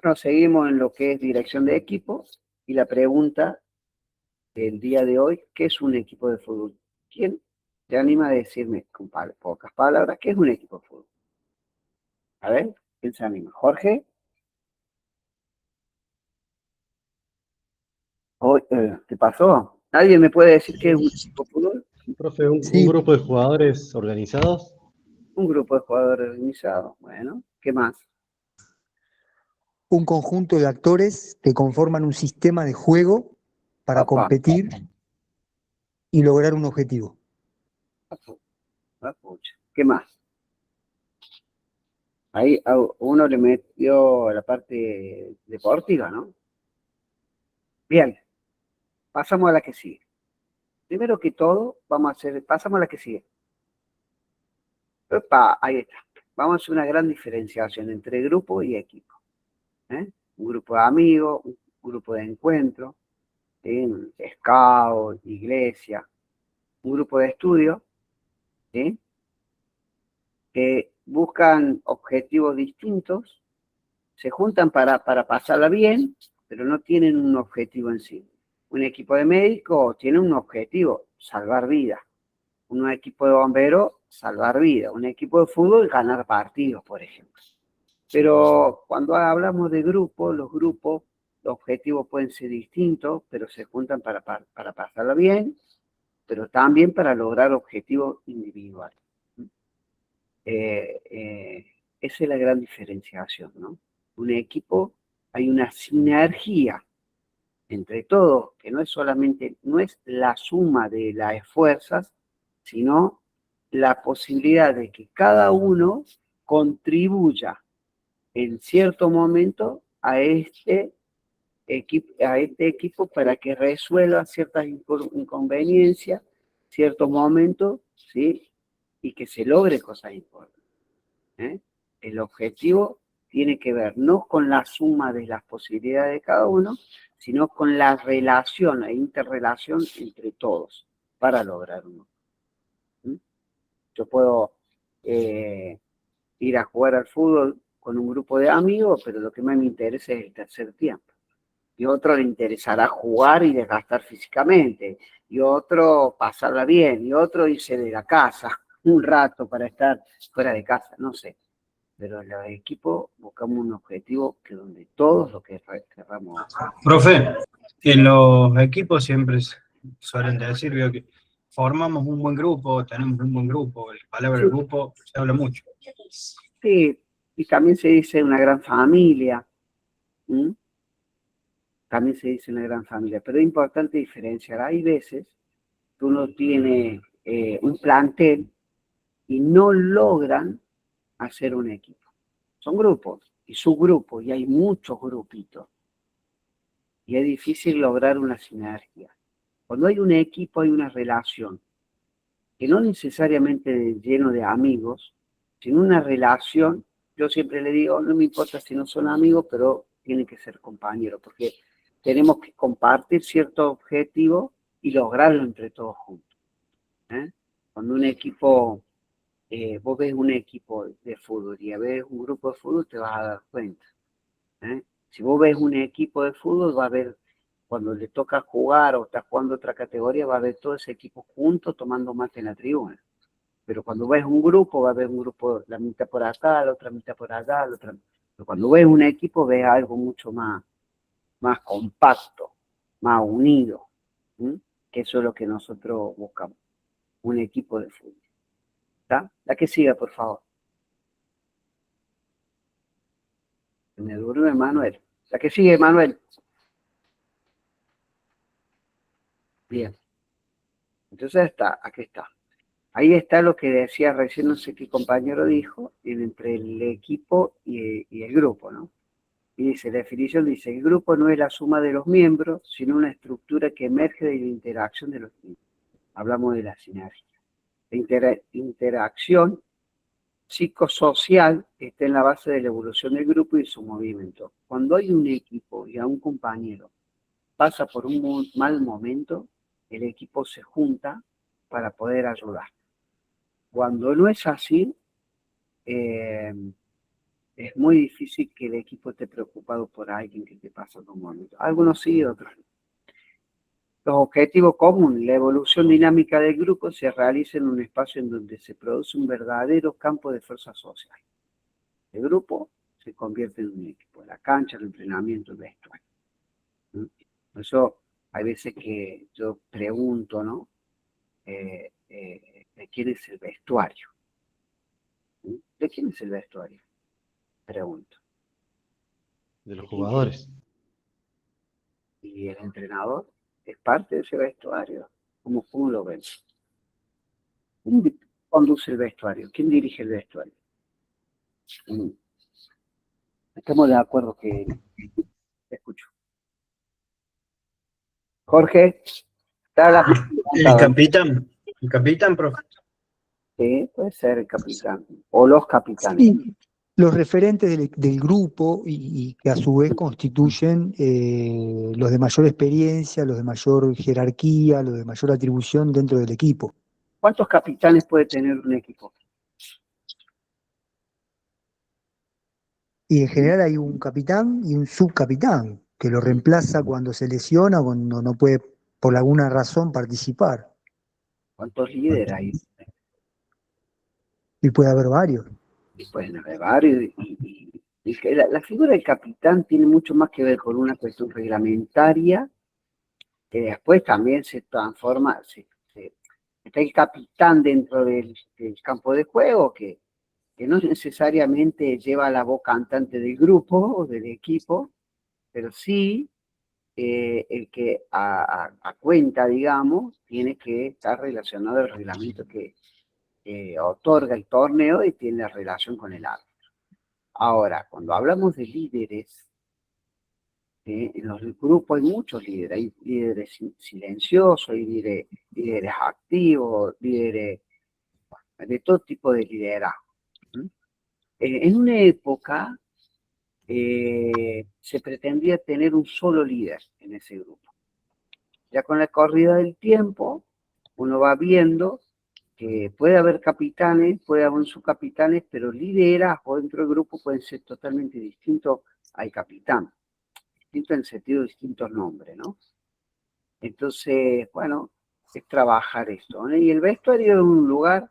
Bueno, seguimos en lo que es dirección de equipo y la pregunta del día de hoy, ¿qué es un equipo de fútbol? ¿Quién te anima a decirme con pocas palabras qué es un equipo de fútbol? A ver, ¿quién se anima? ¿Jorge? ¿Qué pasó? ¿Nadie me puede decir qué es un equipo de fútbol? Profe, un Sí, grupo de jugadores organizados. Un grupo de jugadores organizados. Bueno, ¿qué más? un conjunto de actores que conforman un sistema de juego para Papá, competir y lograr un objetivo. ¿qué más? Ahí a uno le metió la parte deportiva, ¿no? Bien, pasamos a la que sigue. Primero que todo, pasamos a la que sigue. Epa, ahí está. Vamos a hacer una gran diferenciación entre grupo y equipo. ¿Eh? Un grupo de amigos, un grupo de encuentro, ¿sí? Scout, iglesia, un grupo de estudio, ¿sí? Que buscan objetivos distintos, se juntan para pasarla bien, pero no tienen un objetivo en sí. Un equipo de médicos tiene un objetivo, salvar vidas. Un equipo de bomberos, salvar vidas. Un equipo de fútbol, ganar partidos, por ejemplo. Pero cuando hablamos de grupos, los objetivos pueden ser distintos, pero se juntan para pasarla bien, pero también para lograr objetivos individuales. Esa es la gran diferenciación, ¿no? Un equipo, hay una sinergia entre todos, que no es la suma de las fuerzas, sino la posibilidad de que cada uno contribuya en cierto momento a este equipo para que resuelva ciertas inconveniencias, ciertos momentos, ¿sí? Y que se logre cosas importantes. ¿Eh? El objetivo tiene que ver no con la suma de las posibilidades de cada uno, sino con la relación e interrelación entre todos para lograr uno. ¿Mm? Yo puedo ir a jugar al fútbol con un grupo de amigos, pero lo que más me interesa es el tercer tiempo. Y otro le interesará jugar y desgastar físicamente, y otro pasarla bien, y otro irse de la casa un rato para estar fuera de casa, no sé. Pero en los equipos buscamos un objetivo que donde todos lo que querramos. Profe, en los equipos siempre suelen decir, veo que formamos un buen grupo, tenemos un buen grupo, la palabra Sí, grupo se habla mucho. sí, y también se dice una gran familia, ¿m? También se dice una gran familia, pero es importante diferenciar. Hay veces que uno tiene un plantel y no logran hacer un equipo. Son grupos y subgrupos y hay muchos grupitos y es difícil lograr una sinergia. Cuando hay un equipo hay una relación que no necesariamente lleno de amigos, sino una relación. Yo siempre le digo, no me importa si no son amigos, pero tienen que ser compañeros, porque tenemos que compartir cierto objetivo y lograrlo entre todos juntos. ¿Eh? Cuando un equipo, vos ves un equipo de fútbol y ves un grupo de fútbol, te vas a dar cuenta. ¿Eh? Si vos ves un equipo de fútbol, va a ver, cuando le toca jugar o está jugando otra categoría, va a ver todo ese equipo junto tomando mate en la tribuna. Pero cuando ves un grupo, va a haber un grupo, la mitad por acá, la otra mitad por allá, la otra. Pero cuando ves un equipo, ves algo mucho más compacto, más unido. ¿Sí? Que eso es lo que nosotros buscamos, un equipo de fútbol. ¿Está? La que siga, por favor. Me duerme Manuel. La que sigue, Manuel. Bien. Entonces está, aquí está. Ahí está lo que decía recién, no sé qué compañero dijo, entre el equipo y el grupo, ¿no? Y dice, la definición dice, el grupo no es la suma de los miembros, sino una estructura que emerge de la interacción de los miembros. Hablamos de la sinergia. La interacción psicosocial está en la base de la evolución del grupo y su movimiento. Cuando hay un equipo y a un compañero pasa por un mal momento, el equipo se junta para poder ayudar. Cuando no es así, eh, es muy difícil que el equipo esté preocupado por alguien que te pasa por un momento. Algunos sí, otros no. Los objetivos comunes, la evolución dinámica del grupo se realiza en un espacio en donde se produce un verdadero campo de fuerza social. El grupo se convierte en un equipo, la cancha, el entrenamiento, el vestuario. ¿Mm? Por eso hay veces que yo pregunto, ¿no? ¿De quién es el vestuario? ¿Mm? ¿De quién es el vestuario? Pregunto. De los ¿De quién tiene? jugadores. ¿Y el entrenador es parte de ese vestuario? ¿Cómo lo ven? ¿Quién conduce el vestuario? ¿Quién dirige el vestuario? ¿Mm? Estamos de acuerdo que... Te escucho. Jorge, está la mano El levantada. capitán, profe. Sí, puede ser el capitán o los capitanes. Sí, los referentes del grupo y que a su vez constituyen los de mayor experiencia, los de mayor jerarquía, los de mayor atribución dentro del equipo. ¿Cuántos capitanes puede tener un equipo? Y en general hay un capitán y un subcapitán que lo reemplaza cuando se lesiona o cuando no puede por alguna razón participar. ¿Cuántos líderes hay? Y puede haber varios. Y pueden haber varios. Y que la figura del capitán tiene mucho más que ver con una cuestión reglamentaria, que después también se transforma, está el capitán dentro del campo de juego, que no necesariamente lleva la voz cantante del grupo o del equipo, pero sí el que a cuenta, digamos, tiene que estar relacionado al reglamento que otorga el torneo y tiene relación con el árbitro. Ahora, cuando hablamos de líderes, en los grupos hay muchos líderes, hay líderes silenciosos, hay líderes activos, líderes de todo tipo de liderazgo. En una época se pretendía tener un solo líder en ese grupo. Ya con la corrida del tiempo, uno va viendo que puede haber capitanes, puede haber subcapitanes, pero liderazgo dentro del grupo pueden ser totalmente distintos al capitán, distinto en el sentido de distintos nombres, ¿no? Entonces, bueno, es trabajar esto, ¿no? Y el vestuario es un lugar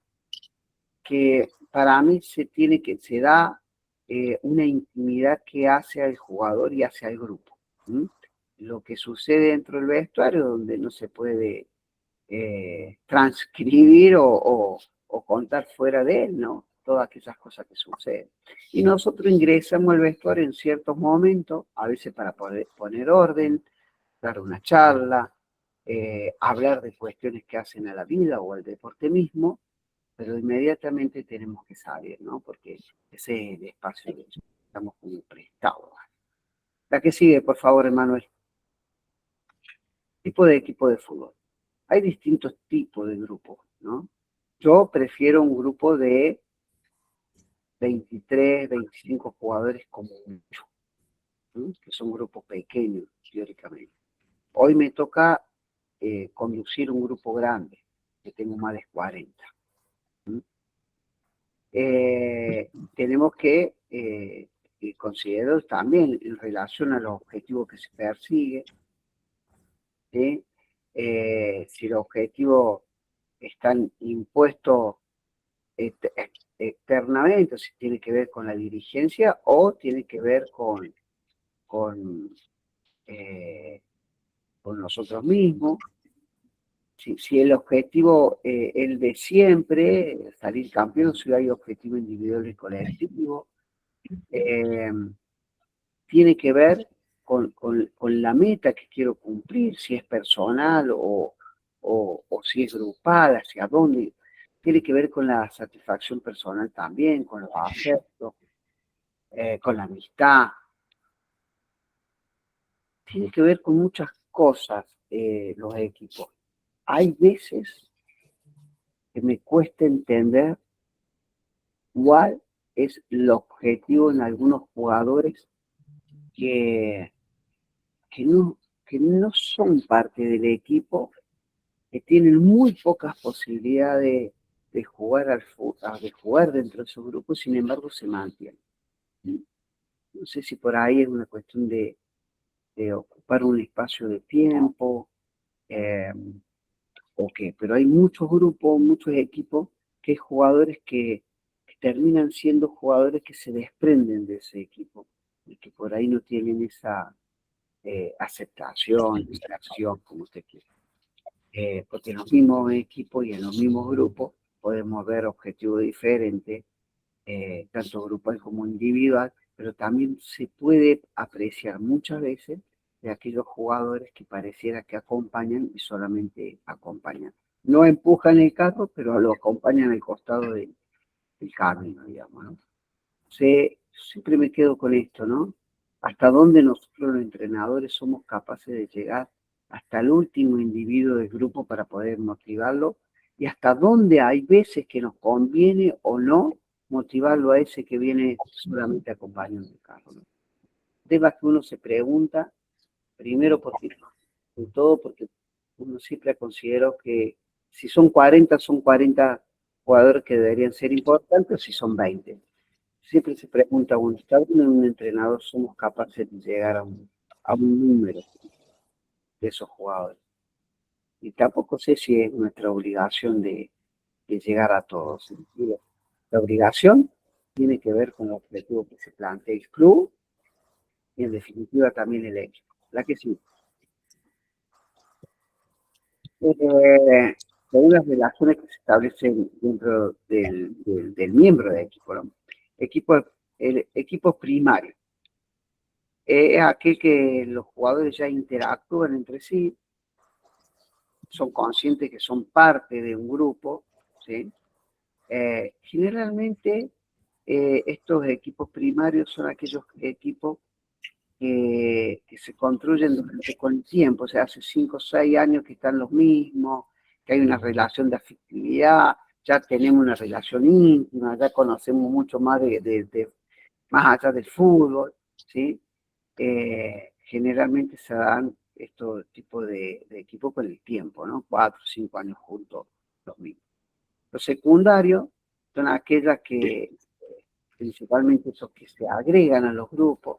que para mí se da una intimidad que hace al jugador y hace al grupo. ¿Mm? Lo que sucede dentro del vestuario, donde no se puede transcribir o contar fuera de él, ¿no? Todas aquellas cosas que suceden. Y nosotros ingresamos al vestuario en ciertos momentos, a veces para poder poner orden, dar una charla, hablar de cuestiones que hacen a la vida o al deporte mismo, pero inmediatamente tenemos que salir, ¿no? Porque ese es el espacio que estamos como prestados. La que sigue, por favor, Emanuel. Tipo de equipo de fútbol. Hay distintos tipos de grupos, ¿no? Yo prefiero un grupo de 23, 25 jugadores como mucho, ¿no? Que son grupos pequeños, teóricamente. Hoy me toca conducir un grupo grande, que tengo más de 40. Tenemos que considerar también en relación a los objetivos que se persiguen, ¿sí? Si los objetivos están impuestos externamente, si tiene que ver con la dirigencia o tiene que ver con, con nosotros mismos. Si el objetivo es el de siempre, salir campeón, si hay objetivo individual y colectivo, tiene que ver con la meta que quiero cumplir, si es personal o si es grupal, hacia dónde. Tiene que ver con la satisfacción personal también, con los afectos, con la amistad. Tiene que ver con muchas cosas los equipos. Hay veces que me cuesta entender cuál es el objetivo en algunos jugadores que, que, no, que no son parte del equipo, que tienen muy pocas posibilidades de jugar de jugar dentro de su grupo, sin embargo se mantienen. No sé si por ahí es una cuestión de ocupar un espacio de tiempo o qué, pero hay muchos grupos, muchos equipos que hay jugadores que terminan siendo jugadores que se desprenden de ese equipo y que por ahí no tienen esa aceptación, esa acción, como usted quiera. Porque en los mismos equipos y en los mismos grupos podemos ver objetivos diferentes, tanto grupal como individual, pero también se puede apreciar muchas veces de aquellos jugadores que pareciera que acompañan y solamente acompañan. No empujan el carro, pero lo acompañan al costado del camino, digamos, ¿no? Siempre me quedo con esto, ¿no? Hasta dónde nosotros los entrenadores somos capaces de llegar hasta el último individuo del grupo para poder motivarlo y hasta dónde hay veces que nos conviene o no motivarlo a ese que viene solamente acompañando el carro, ¿no? Temas que uno se pregunta, primero porque, sobre todo porque uno siempre ha considerado que si son 40 jugadores que deberían ser importantes o si son 20. Siempre se pregunta uno, ¿está bien en un entrenador somos capaces de llegar a un número de esos jugadores? Y tampoco sé si es nuestra obligación de llegar a todos. La obligación tiene que ver con el objetivo que se plantea el club y en definitiva también el equipo. La que sí. Según las relaciones que se establecen dentro del miembro del equipo, ¿no? El equipo primario es aquel que los jugadores ya interactúan entre sí, son conscientes que son parte de un grupo, ¿sí? Generalmente estos equipos primarios son aquellos equipos que se construyen con el tiempo, o sea, hace 5 o 6 años que están los mismos, que hay una relación de afectividad, ya tenemos una relación íntima, ya conocemos mucho más más allá del fútbol, ¿sí? Generalmente se dan estos tipos de equipos con el tiempo, ¿no? 4 o 5 años juntos, los mismos. Los secundarios son aquellas que, principalmente esos que se agregan a los grupos,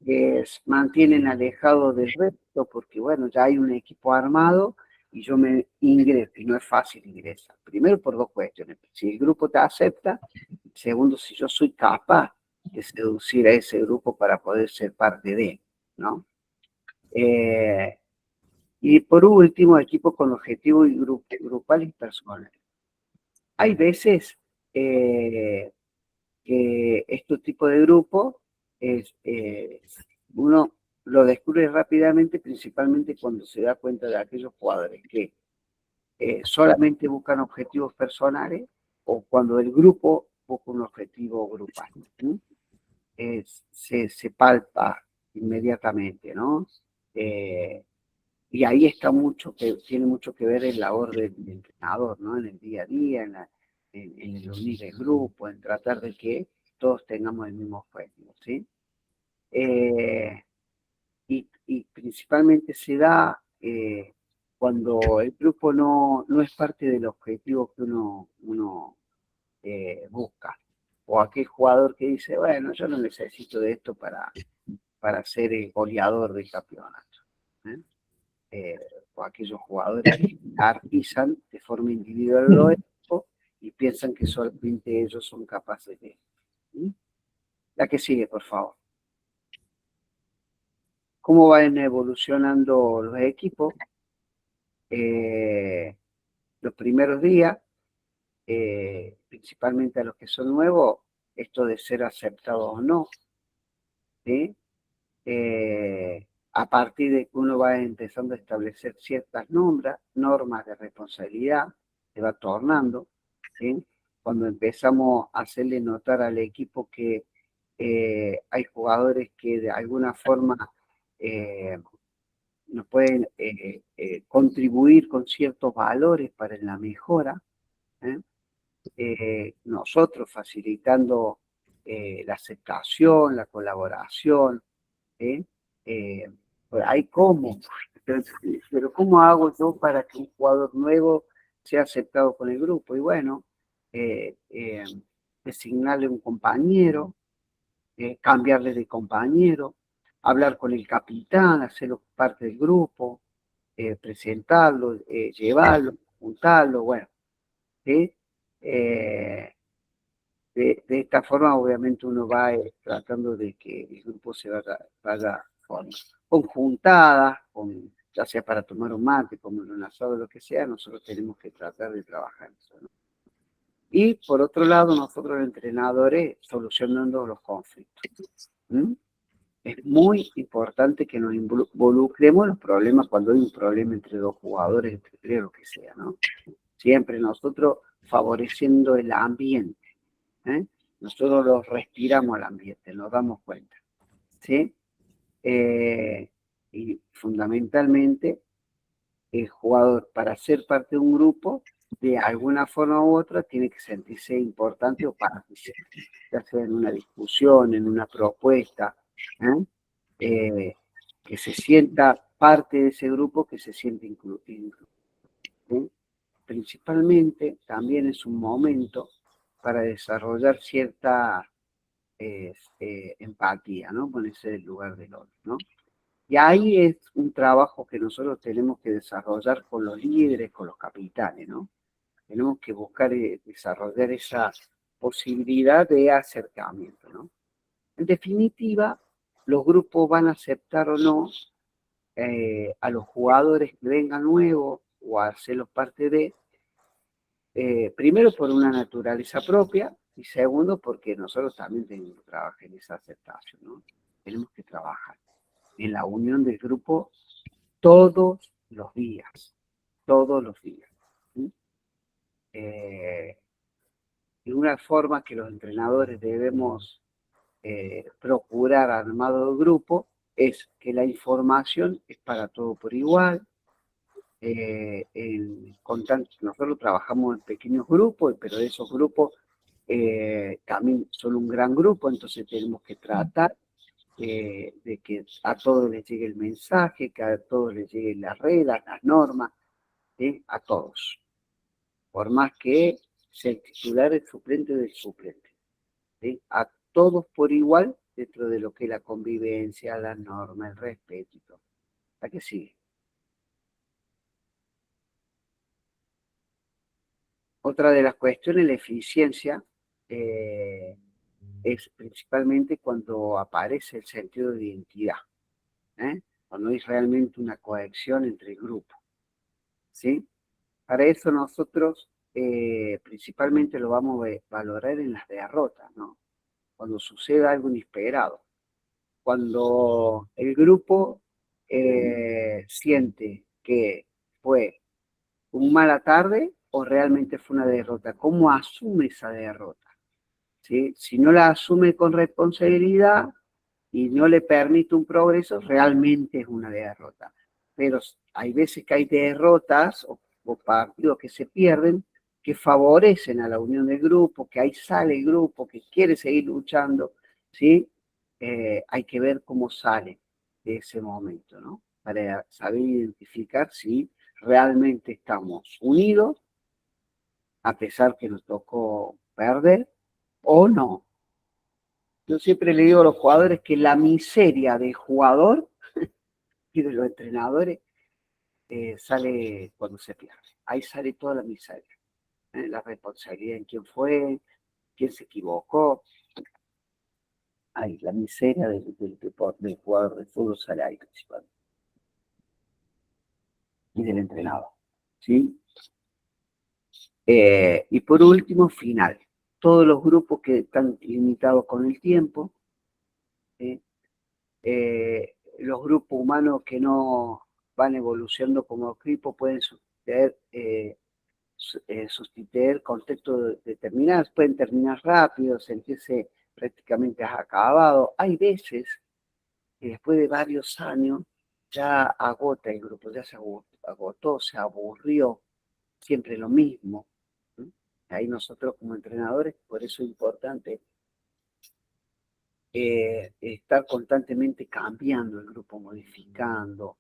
que mantienen alejados del resto, porque bueno, ya hay un equipo armado y yo me ingreso, y no es fácil ingresar. Primero por dos cuestiones, si el grupo te acepta, segundo, si yo soy capaz de seducir a ese grupo para poder ser parte de él, ¿no? Y por último, equipos con objetivos grupales y personales. Hay veces que este tipo de grupos uno lo descubre rápidamente, principalmente cuando se da cuenta de aquellos jugadores que solamente buscan objetivos personales o cuando el grupo busca un objetivo grupal. Se palpa inmediatamente, ¿no? Y ahí está tiene mucho que ver el labor del entrenador, ¿no? En el día a día, en el unir el grupo, en tratar de que todos tengamos el mismo objetivo, ¿sí? Y principalmente se da cuando el grupo no es parte del objetivo que uno busca. O aquel jugador que dice, bueno, yo no necesito de esto para ser el goleador del campeonato. O aquellos jugadores que artizan de forma individual los equipos y piensan que solamente ellos son capaces de. La que sigue, por favor. ¿Cómo van evolucionando los equipos? Los primeros días, principalmente a los que son nuevos, esto de ser aceptados o no, ¿sí? A partir de que uno va empezando a establecer ciertas normas de responsabilidad, se va tornando, ¿sí? Cuando empezamos a hacerle notar al equipo que hay jugadores que de alguna forma nos pueden contribuir con ciertos valores para la mejora, nosotros facilitando la aceptación, la colaboración, hay cómo, pero ¿cómo hago yo para que un jugador nuevo sea aceptado con el grupo? Y bueno, designarle un compañero, cambiarle de compañero, hablar con el capitán, hacerlo parte del grupo, presentarlo, llevarlo, juntarlo, bueno, ¿sí? De esta forma, obviamente, uno va tratando de que el grupo se vaya conjuntada, ya sea para tomar un mate, comer un asado, lo que sea, nosotros tenemos que tratar de trabajar eso, ¿no? Y por otro lado, nosotros los entrenadores solucionando los conflictos. ¿Mm? Es muy importante que nos involucremos en los problemas cuando hay un problema entre dos jugadores, entre tres, lo que sea, ¿no? Siempre nosotros favoreciendo el ambiente, ¿eh? Nosotros lo respiramos al ambiente, nos damos cuenta, ¿sí? Y fundamentalmente el jugador, para ser parte de un grupo, de alguna forma u otra, tiene que sentirse importante o participar, ya sea en una discusión, en una propuesta, que se sienta parte de ese grupo, que se siente incluido. ¿Sí? Principalmente también es un momento para desarrollar cierta empatía, ¿no? Ponerse en el lugar del otro, ¿no? Y ahí es un trabajo que nosotros tenemos que desarrollar con los líderes, con los capitanes, ¿no? Tenemos que buscar desarrollar esa posibilidad de acercamiento, ¿no? En definitiva, los grupos van a aceptar o no a los jugadores que vengan nuevos o a hacerlos parte de, primero por una naturaleza propia y segundo porque nosotros también tenemos que trabajar en esa aceptación, ¿no? Tenemos que trabajar en la unión del grupo todos los días, todos los días. ¿Sí? Y una forma que los entrenadores debemos procurar armado del grupo es que la información es para todo por igual. Nosotros trabajamos en pequeños grupos, pero esos grupos también son un gran grupo, entonces tenemos que tratar de que a todos les llegue el mensaje, que a todos les lleguen las reglas, las normas, ¿sí? A todos. Por más que sea el titular, el suplente del suplente, ¿sí? A todos por igual dentro de lo que es la convivencia, la norma, el respeto y todo. ¿A qué sigue? Otra de las cuestiones, la eficiencia, es principalmente cuando aparece el sentido de identidad, cuando hay realmente una cohesión entre el grupo, ¿sí? Para eso nosotros principalmente lo vamos a valorar en las derrotas, ¿no? Cuando sucede algo inesperado, cuando el grupo siente que fue una mala tarde o realmente fue una derrota, ¿cómo asume esa derrota? ¿Sí? Si no la asume con responsabilidad y no le permite un progreso, realmente es una derrota. Pero hay veces que hay derrotas o partidos que se pierden que favorecen a la unión del grupo, que ahí sale el grupo, que quiere seguir luchando, ¿sí? Hay que ver cómo sale de ese momento, ¿no? Para saber identificar si realmente estamos unidos, a pesar que nos tocó perder, o no. Yo siempre le digo a los jugadores que la miseria del jugador y de los entrenadores sale cuando se pierde. Ahí sale toda la miseria. La responsabilidad en quién fue, quién se equivocó. Ahí, la miseria del jugador de fútbol sale ahí principalmente. Y del entrenador. ¿Sí? Y por último, final. Todos los grupos que están limitados con el tiempo, los grupos humanos que no van evolucionando como equipo pueden sustituir contextos determinados, pueden terminar rápido, sentirse prácticamente acabado. Hay veces que después de varios años ya agota el grupo, ya se agotó, se aburrió, siempre lo mismo. Ahí nosotros como entrenadores, por eso es importante estar constantemente cambiando el grupo, modificando,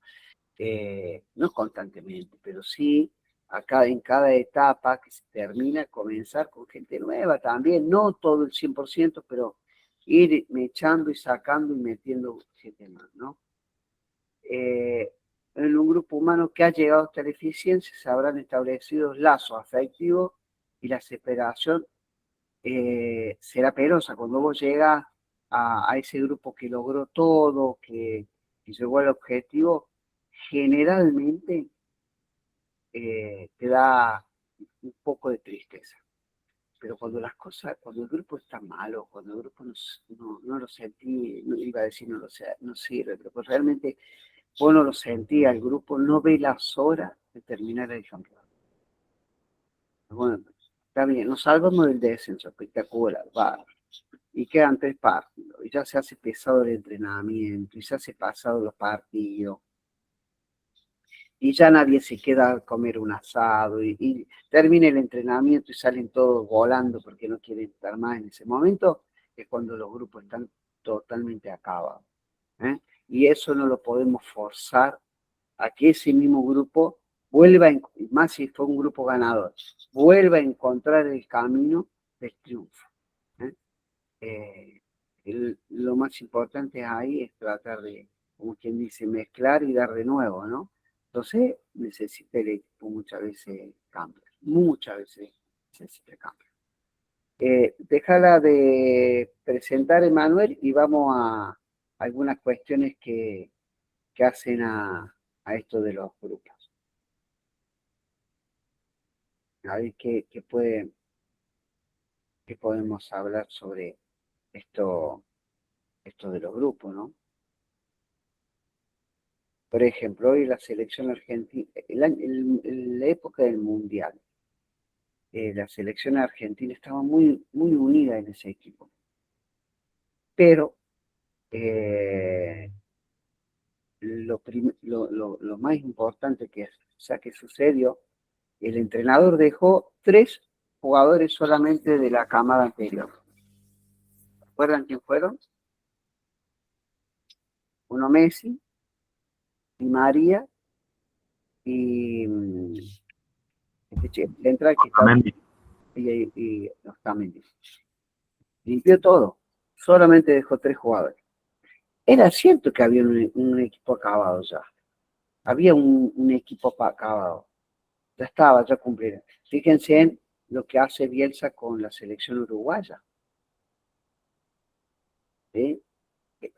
no constantemente, pero sí en cada etapa que se termina, comenzar con gente nueva también, no todo el 100%, pero ir echando y sacando y metiendo gente más, ¿no? En un grupo humano que ha llegado hasta la eficiencia se habrán establecido lazos afectivos y la separación será penosa cuando vos llegas a ese grupo que logró todo, que llegó al objetivo, generalmente te da un poco de tristeza. Pero cuando las cosas, cuando el grupo está malo, cuando el grupo no lo sentí, no iba a decir no sirve, pero pues realmente vos no lo sentí, el grupo no ve las horas de terminar el campeonato. Bueno, está bien, nos salvamos del descenso, espectacular, va. Y quedan 3 partidos, y ya se hace pesado el entrenamiento, y se hace pasado los partidos, y ya nadie se queda a comer un asado, y termina el entrenamiento y salen todos volando porque no quieren estar más en ese momento, es cuando los grupos están totalmente acabados. ¿Eh? Y eso no lo podemos forzar a que ese mismo grupo vuelva, más si fue un grupo ganador, vuelva a encontrar el camino del triunfo. Lo más importante ahí es tratar de, como quien dice, mezclar y dar de nuevo, ¿no? Entonces necesita el equipo muchas veces necesita cambio. Déjala de presentar, Emanuel, y vamos a algunas cuestiones que hacen a esto de los grupos. A ver qué podemos hablar sobre esto de los grupos, ¿no? Por ejemplo, hoy la selección argentina, en la época del Mundial, la selección argentina estaba muy, muy unida en ese equipo. Pero lo más importante que sucedió, el entrenador dejó 3 jugadores solamente de la camada anterior. ¿Recuerdan quién fueron? Uno Messi, Di María y central que está y Otamendi. Limpió todo, solamente dejó 3 jugadores. Era cierto que había un equipo acabado ya, había un equipo acabado, ya estaba, ya cumplido. Fíjense en lo que hace Bielsa con la selección uruguaya. ¿Sí?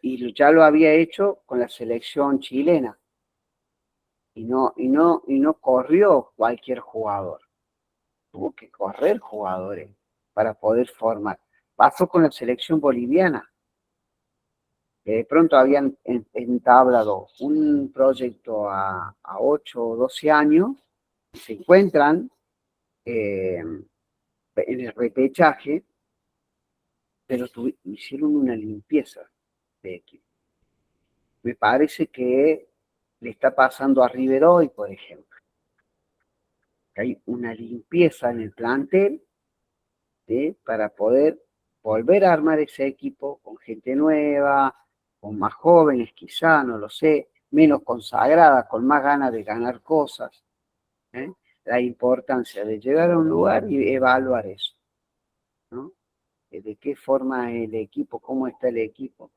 Y ya lo había hecho con la selección chilena. Y no corrió cualquier jugador. Tuvo que correr jugadores para poder formar. Pasó con la selección boliviana, que de pronto habían entablado un proyecto a 8 o 12 años y se encuentran en el repechaje, pero hicieron una limpieza de equipo. Me parece que le está pasando a River hoy, por ejemplo. Hay una limpieza en el plantel, ¿sí? Para poder volver a armar ese equipo con gente nueva, con más jóvenes quizá, no lo sé, menos consagrada, con más ganas de ganar cosas. ¿Eh? La importancia de llegar a un lugar y evaluar eso, ¿no? De qué forma el equipo, cómo está el equipo.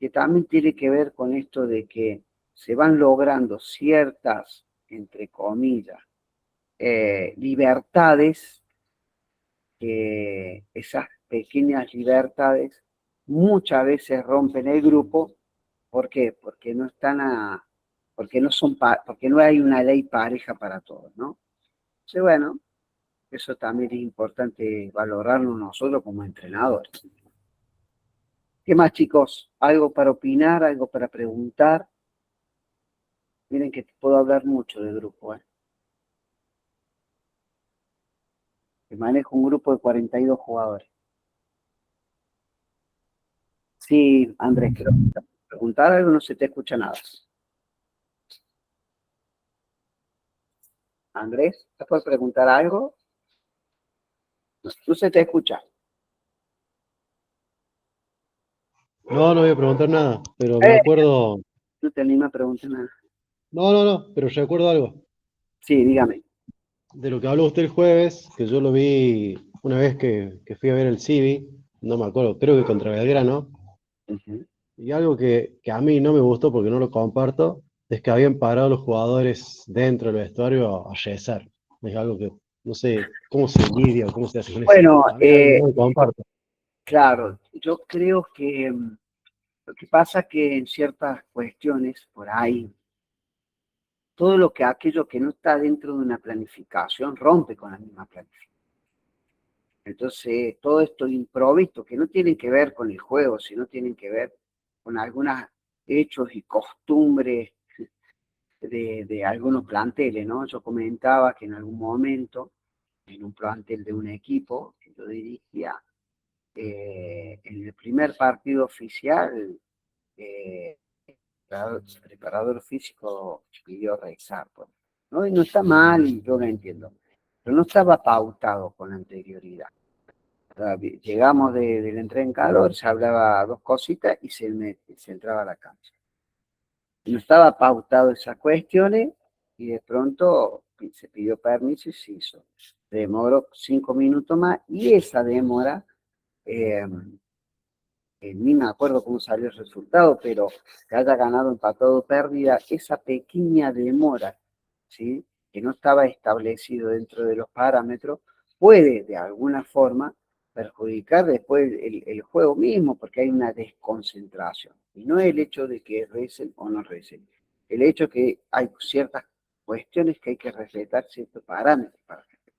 Que también tiene que ver con esto de que se van logrando ciertas, entre comillas, libertades, que esas pequeñas libertades muchas veces rompen el grupo. ¿Por qué? Porque no están porque no hay una ley pareja para todos, ¿no? Entonces, bueno, eso también es importante valorarlo nosotros como entrenadores. ¿Qué más, chicos? ¿Algo para opinar? ¿Algo para preguntar? Miren que puedo hablar mucho de grupo, ¿eh? Que manejo un grupo de 42 jugadores. Sí, Andrés, quiero preguntar algo, no se te escucha nada. Andrés, ¿te puedes preguntar algo? No se te escucha. No, no voy a preguntar nada, pero me acuerdo. No te anima a preguntar nada. No, pero recuerdo algo. Sí, dígame. De lo que habló usted el jueves, que yo lo vi una vez que fui a ver el Civi, no me acuerdo, creo que contra Belgrano, Ujú. y algo que a mí no me gustó porque no lo comparto, es que habían parado los jugadores dentro del vestuario a rezar. Es algo que no sé cómo se lidia o cómo se hace con eso. Bueno, A mí algo que no lo comparto. claro, yo creo que lo que pasa que en ciertas cuestiones, por ahí, todo lo que aquello que no está dentro de una planificación rompe con la misma planificación. Entonces, todo esto improvisto, que no tienen que ver con el juego, sino tienen que ver con algunos hechos y costumbres de algunos planteles, ¿no? Yo comentaba que en algún momento, en un plantel de un equipo que yo dirigía, en el primer partido oficial, eh, el preparador físico pidió rezar, pues, ¿no? Y no está mal, y yo lo entiendo, pero no estaba pautado con anterioridad. Llegamos de la entrada en calor, se hablaba dos cositas y se entraba a la cancha. No estaba pautado esas cuestiones y de pronto se pidió permiso y se hizo. Demoró 5 minutos más y esa demora, eh, ni me acuerdo cómo salió el resultado, pero que haya ganado, empatado o pérdida, esa pequeña demora, ¿sí? Que no estaba establecido dentro de los parámetros, puede de alguna forma perjudicar después el juego mismo, porque hay una desconcentración. Y no es el hecho de que recen o no recen, el hecho que hay ciertas cuestiones que hay que respetar ciertos parámetros para respetar.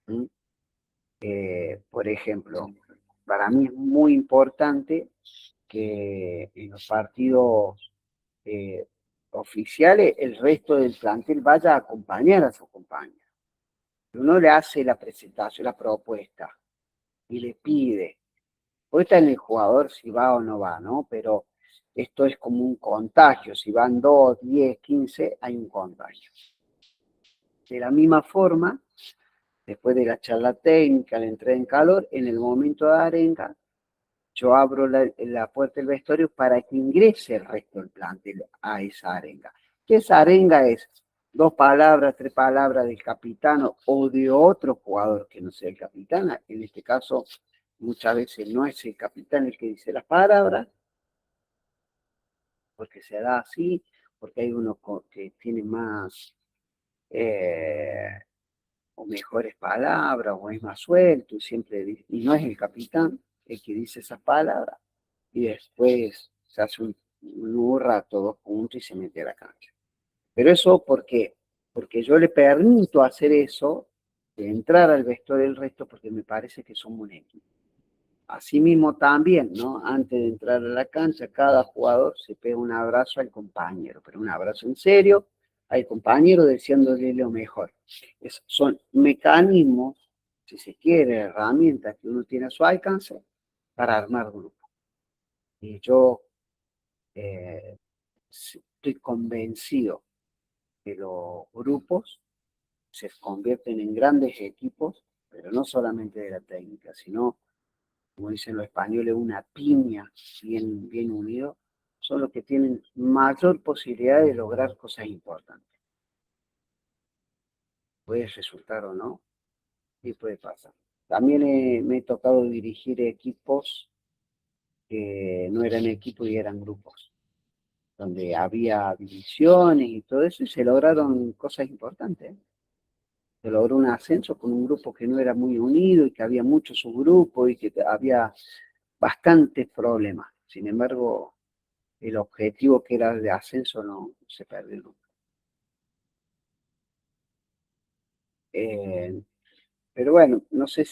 ¿Mm? Por ejemplo, para mí es muy importante que en los partidos eh, oficiales el resto del plantel vaya a acompañar a su compañero. Uno le hace la presentación, la propuesta y le pide. Puede estar en el jugador si va o no va, ¿no? Pero esto es como un contagio. Si van 2, 10, 15, hay un contagio. De la misma forma, después de la charla técnica, la entrada en calor, en el momento de arenga, yo abro la puerta del vestuario para que ingrese el resto del plantel a esa arenga. Que esa arenga es 2 palabras, 3 palabras del capitán o de otro jugador que no sea el capitán. En este caso, muchas veces no es el capitán el que dice las palabras, porque se da así, porque hay unos que tienen más eh, o mejores palabras, o es más suelto, y siempre y no es el capitán el que dice esas palabras y después se hace un hurra todos juntos y se mete a la cancha. Pero eso, ¿por qué? Porque yo le permito hacer eso, de entrar al vestuario del resto, porque me parece que somos un equipo. Asimismo también, ¿no? Antes de entrar a la cancha, cada jugador se pega un abrazo al compañero, pero un abrazo en serio al compañero deseándole lo mejor. Son mecanismos, si se quiere, herramientas que uno tiene a su alcance para armar grupos. Y yo estoy convencido que los grupos se convierten en grandes equipos, pero no solamente de la técnica, sino, como dicen los españoles, una piña bien unido, son los que tienen mayor posibilidad de lograr cosas importantes. Puede resultar o no, y puede pasar. También me he tocado dirigir equipos que no eran equipos y eran grupos, donde había divisiones y todo eso, y se lograron cosas importantes. Se logró un ascenso con un grupo que no era muy unido y que había muchos subgrupos y que había bastantes problemas. Sin embargo, el objetivo que era de ascenso no se perdió. Pero bueno, no sé si